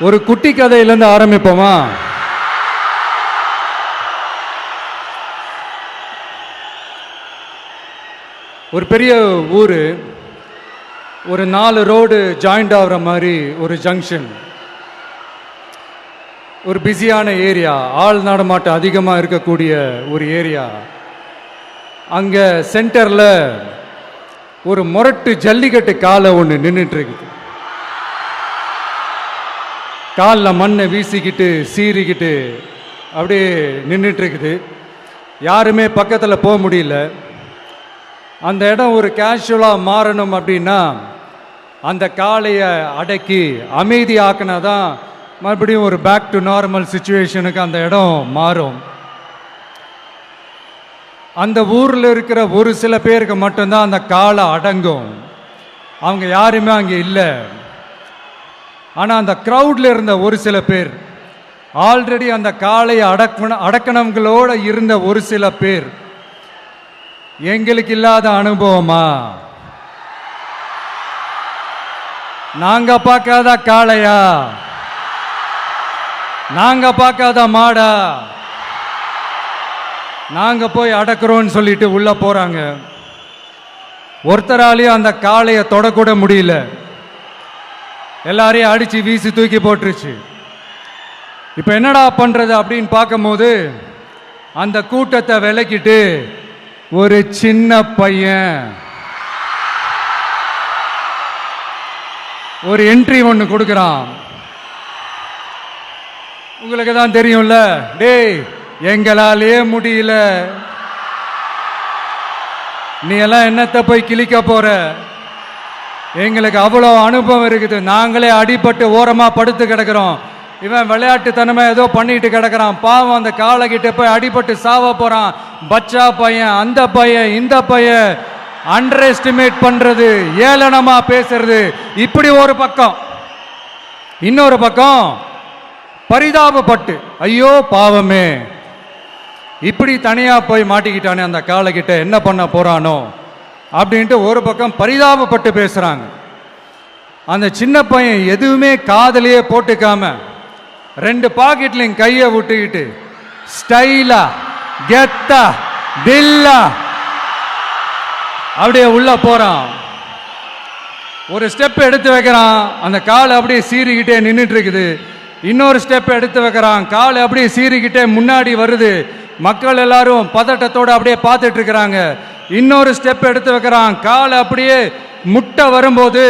ஒரு குட்டி கதையிலேருந்து ஆரம்பிப்போமா? ஒரு பெரிய ஊர், ஒரு 4 ரோடு ஜாயிண்ட் ஆகிற மாதிரி ஒரு ஜங்ஷன், ஒரு பிஸியான ஏரியா, ஆள் நடமாட்டம் அதிகமாக இருக்கக்கூடிய ஒரு ஏரியா. அங்கே சென்டரில் ஒரு முரட்டு ஜல்லிக்கட்டு காலை ஒன்று நின்றுட்டு இருக்குது. காலில் மண்ணை வீசிக்கிட்டு சீறிக்கிட்டு அப்படியே நின்றுட்டு இருக்குது. யாருமே பக்கத்தில் போக முடியல. அந்த இடம் ஒரு கேஷுவலாக மாறணும் அப்படின்னா அந்த காளையை அடக்கி அமைதி ஆக்கினா தான் மறுபடியும் ஒரு பேக் டு நார்மல் சுச்சுவேஷனுக்கு அந்த இடம் மாறும். அந்த ஊரில் இருக்கிற ஒரு சில பேருக்கு மட்டும்தான் அந்த காளை அடங்கும். அவங்க யாருமே அங்கே இல்லை. ஆனால் அந்த க்ரௌடில் இருந்த ஒரு சில பேர், ஆல்ரெடி அந்த காளையை அடக்கணங்களோடு இருந்த ஒரு சில பேர், எங்களுக்கு இல்லாத அனுபவமா? நாங்க பார்க்காத காளையா? நாங்க பார்க்காத மாடா? நாங்க போய் அடக்குறோம்னு சொல்லிட்டு உள்ள போறாங்க. ஒருத்தராலையும் அந்த காளையை தொடக்கூட முடியல. எல்லாரையும் அடிச்சு வீசி தூக்கி போட்டுருச்சு. இப்ப என்னடா பண்றது அப்படின்னு பார்க்கும்போது அந்த கூட்டத்தை விலக்கிட்டு ஒரு சின்ன பையன் ஒரு என்ட்ரி ஒன்று கொடுக்குறான். உங்களுக்கு தான் தெரியும்ல, டேய் எங்களாலே முடியல, நீ எல்லாம் என்னத்தை போய் கிழிக்க போற? எங்களுக்கு அவ்வளோ அனுபவம் இருக்குது, நாங்களே அடிபட்டு ஓரமா படுத்து கிடக்கிறோம். இவன் விளையாட்டுத்தனமா ஏதோ பண்ணிட்டு கிடக்கிறான், பாவம் அந்த காலை கிட்ட போய் அடிபட்டு சாவ போறான். பச்சா பையன், அந்த பையன், இந்த பையன், அண்டர் எஸ்டிமேட் பண்றது, ஏளனமா பேசுறது, இப்படி ஒரு பக்கம். இன்னொரு பக்கம் பரிதாபப்பட்டு, ஐயோ பாவமே, இப்படி தனியா போய் மாட்டிக்கிட்டானே அந்த காலை கிட்ட, என்ன பண்ண போறானோ அப்படின்ட்டு ஒரு பக்கம் பரிதாபப்பட்டு பேசுறாங்க. அந்த சின்ன பையன் எதுவுமே காதலையே போட்டுக்காம 2 பாக்கெட்லையும் கையை விட்டுக்கிட்டு ஸ்டைலா கெத்தா தில்லா அப்படியே உள்ள போறான். ஒரு ஸ்டெப் எடுத்து வைக்கிறான், அந்த காலை அப்படியே சீறிக்கிட்டே நின்றுட்டு இருக்குது. இன்னொரு ஸ்டெப் எடுத்து வைக்கிறான், காலை அப்படியே சீறிக்கிட்டே முன்னாடி வருது. மக்கள் எல்லாரும் பதட்டத்தோடு அப்படியே பார்த்துட்டு இருக்கிறாங்க. இன்னொரு ஸ்டெப் எடுத்து வைக்கிறான், காலை அப்படியே முட்டை வரும்போது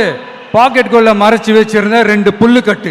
பாக்கெட்டுக்குள்ள மறைச்சு வச்சிருந்த 2 புல்லு கட்டு